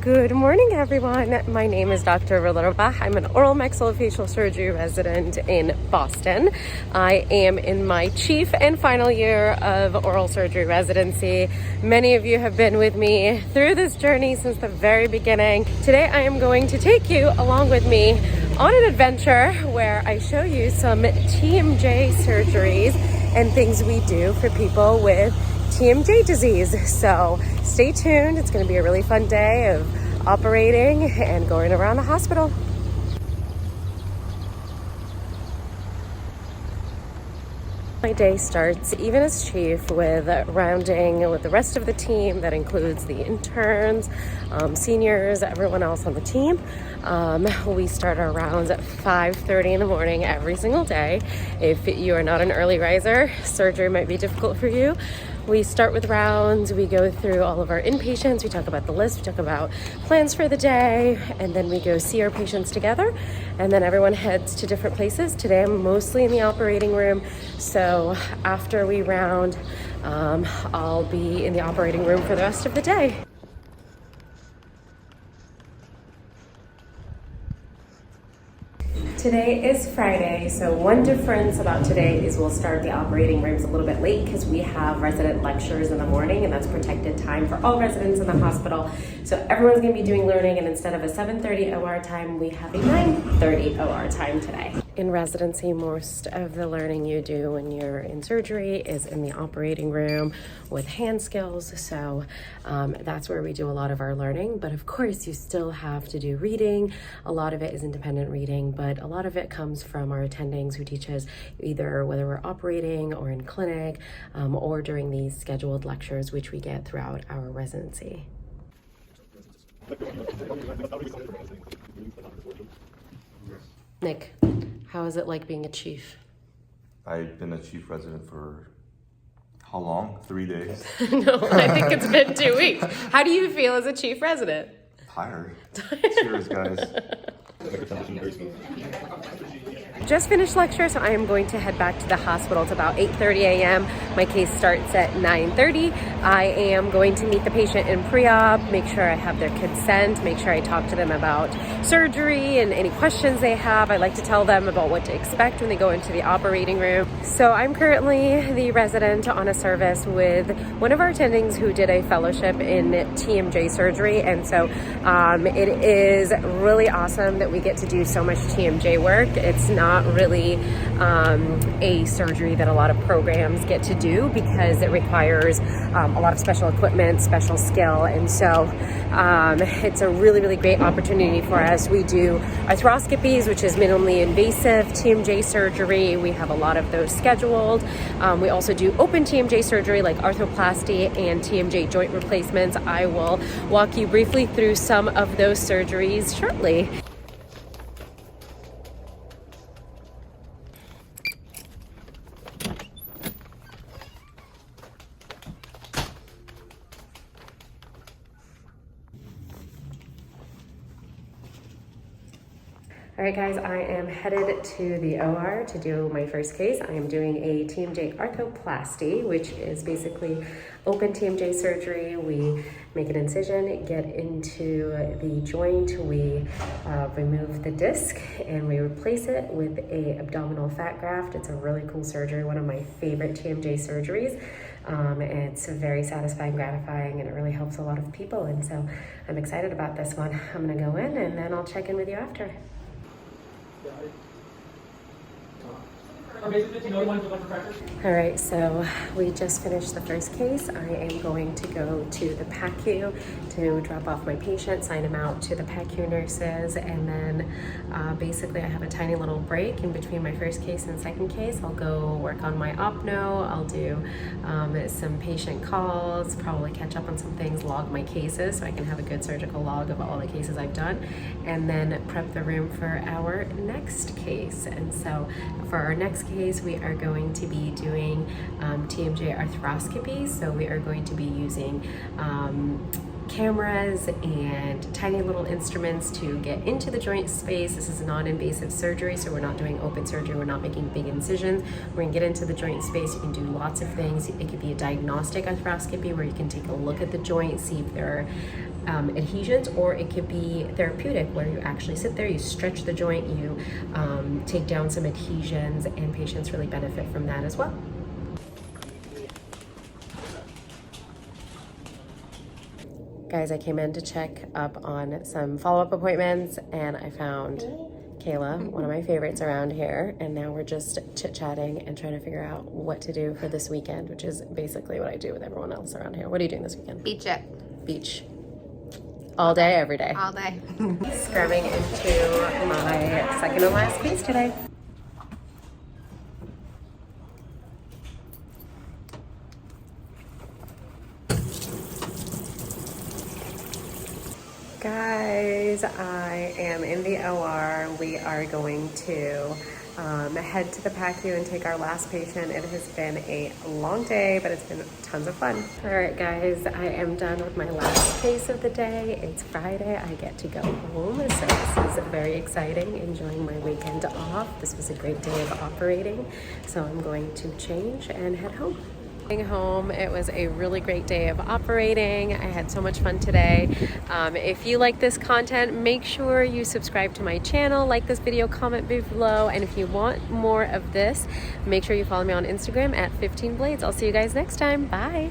Good morning, everyone. My name is Dr. Rabah. I'm an oral maxillofacial surgery resident in Boston. I am in my chief and final year of oral surgery residency. Many of you have been with me through this journey since the very beginning. Today, I am going to take you along with me on an adventure where I show you some TMJ surgeries and things we do for people with TMJ disease. So stay tuned. It's going to be a really fun day of operating and going around the hospital. My day starts, even as chief, with rounding with the rest of the team. That includes the interns, seniors, everyone else on the team. We start our rounds at 5:30 in the morning every single day. If you are not an early riser, surgery might be difficult for you. We start with rounds, we go through all of our inpatients, we talk about the list, we talk about plans for the day, and then we go see our patients together, and then everyone heads to different places. Today I'm mostly in the operating room, so after we round, I'll be in the operating room for the rest of the day. Today is Friday, so one difference about today is we'll start the operating rooms a little bit late because we have resident lectures in the morning, and that's protected time for all residents in the hospital. So everyone's going to be doing learning, and instead of a 7:30 OR time, we have a 9:30 OR time today. In residency, most of the learning you do when you're in surgery is in the operating room with hand skills, so that's where we do a lot of our learning. But of course, you still have to do reading. A lot of it is independent reading, but a lot of it comes from our attendings who teach us either whether we're operating or in clinic or during these scheduled lectures, which we get throughout our residency. Nick, how is it like being a chief? I've been a chief resident for how long? 3 days? No, I think it's been 2 weeks. How do you feel as a chief resident? Tired. Cheers, guys. Just finished lecture, so I am going to head back to the hospital. It's about 8:30 a.m. My case starts at 9:30. I am going to meet the patient in pre-op, make sure I have their consent, make sure I talk to them about surgery and any questions they have. I like to tell them about what to expect when they go into the operating room. So I'm currently the resident on a service with one of our attendings who did a fellowship in TMJ surgery, and so it is really awesome that we get to do so much TMJ work. It's not really a surgery that a lot of programs get to do because it requires a lot of special equipment, special skill, and so it's a really, really great opportunity for us. We do arthroscopies, which is minimally invasive TMJ surgery. We have a lot of those scheduled. We also do open TMJ surgery like arthroplasty and TMJ joint replacements. I will walk you briefly through some of those surgeries shortly. All right, guys, I am headed to the OR to do my first case. I am doing a TMJ arthroplasty, which is basically open TMJ surgery. We make an incision, get into the joint, we remove the disc, and we replace it with a abdominal fat graft. It's a really cool surgery, one of my favorite TMJ surgeries. It's very satisfying, gratifying, and it really helps a lot of people, and so I'm excited about this one. I'm gonna go in, and then I'll check in with you after. All right, so we just finished the first case. I am going to go to the PACU to drop off my patient, sign him out to the PACU nurses, and then basically I have a tiny little break in between my first case and second case. I'll go work on my opno, I'll do some patient calls, probably catch up on some things, log my cases so I can have a good surgical log of all the cases I've done, and then prep the room for our next case. And so for our next case, we are going to be doing TMJ arthroscopy. So we are going to be using cameras and tiny little instruments to get into the joint space. This is a non-invasive surgery, so we're not doing open surgery, we're not making big incisions. We're gonna get into the joint space. You can do lots of things. It could be a diagnostic arthroscopy where you can take a look at the joint, see if there are adhesions, or it could be therapeutic, where you actually sit there, you stretch the joint, you take down some adhesions, and patients really benefit from that as well. Guys, I came in to check up on some follow-up appointments, and I found Kayla, one of my favorites around here, and now we're just chit-chatting and trying to figure out what to do for this weekend, which is basically what I do with everyone else around here. What are you doing this weekend? Beach it. Beach. All day, every day. All day. Scrubbing into my second to last case today. Guys, I am in the OR. We are going to head to the PACU and take our last patient. It has been a long day, but it's been tons of fun. All right, guys, I am done with my last case of the day. It's Friday. I get to go home, so this is very exciting. Enjoying my weekend off. This was a great day of operating, so I'm going to change and head home. Home. It was a really great day of operating. I had so much fun today. If you like this content, make sure you subscribe to my channel, like this video, comment below, and if you want more of this, make sure you follow me on Instagram at 15 Blades. I'll see you guys next time. Bye.